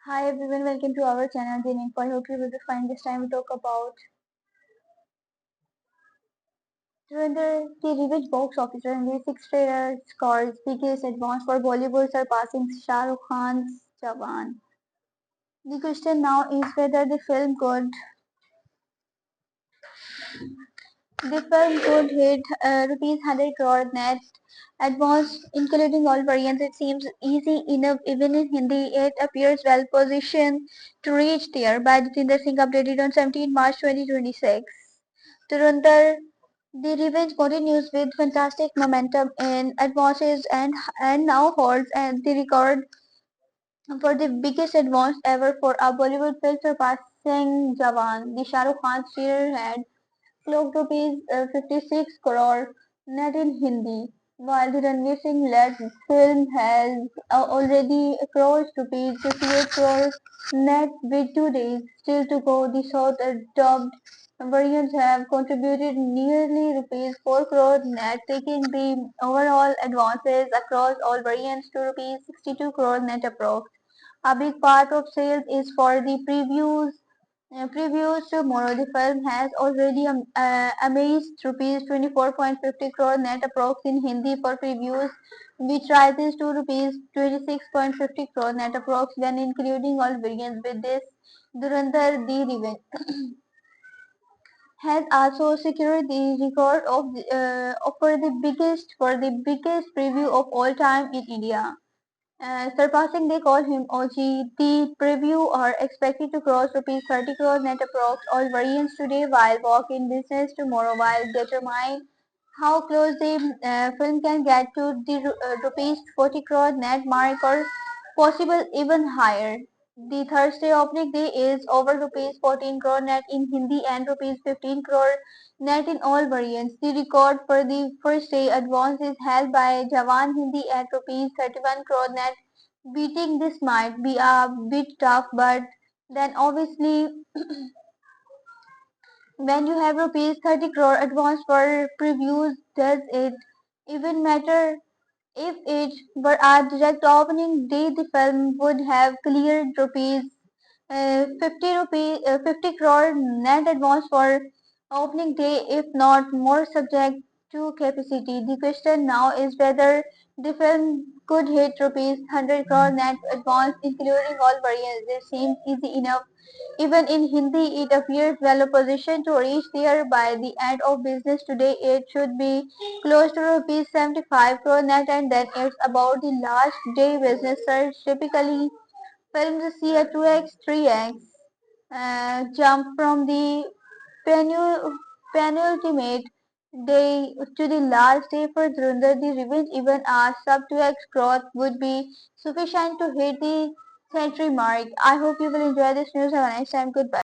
Hi everyone, welcome to our channel Gaming for. Hope you will be fine. This time we talk about Dhurandhar, the revenge box office Ranveer six trailer scores biggest advance for Bollywood surpassing Shah Rukh Khan's Jawan. The question now is whether the film could hit rupees 100 crore net advance including all variants. It seems easy enough even in Hindi. It appears well positioned to reach there by Jitinder Singh updated on 17 March 2026. Turundar, the revenge continues with fantastic momentum in advances and now holds the record for the biggest advance ever for a Bollywood film surpassing Jawan. The Shah Rukh Khan thriller had clocked rupees 56 crore net in Hindi, while the Ranveer Singh led film has already crossed rupees 58 crore net with 2 days still to go. The South dubbed variants have contributed nearly rupees 4 crore net, taking the overall advances across all variants to rupees 62 crore net approx. A big part of sales is for the previews tomorrow. The film has already amassed rupees 24.50 crore net approx in Hindi for previews, which rises to rupees 26.50 crore net approx when including all variants. With this, Durandar the Revenge has also secured the record for the biggest preview of all time in India. Surpassing they call him OG. The preview are expected to cross rupees 30 crore net approx all variants today while walk-in business tomorrow while determine how close the film can get to the rupees 40 crore net mark or possible even higher. The Thursday opening day is over rupees 14 crore net in Hindi and rupees 15 crore net in all variants. The record for the first day advance is held by Jawan Hindi at rupees 31 crore net. Beating this might be a bit tough, but then obviously when you have rupees 30 crore advance for previews, does it even matter? If it were a direct opening day, the film would have cleared rupees 50 crore net advance for opening day, if not more, subject to capacity. The question now is whether the film could hit rupees 100 crore net advance, including all variants. This seems easy enough. Even in Hindi, it appears well positioned to reach there by the end of business today. It should be close to rupees 75 crore net, and then it's about the last day business surge. Typically, films see a 2x, 3x jump from the penultimate day to the last day for Dhurandhar the Revenge. Even a sub 2x growth would be sufficient to hit the century mark. I hope you will enjoy this news. Have a nice time. Goodbye.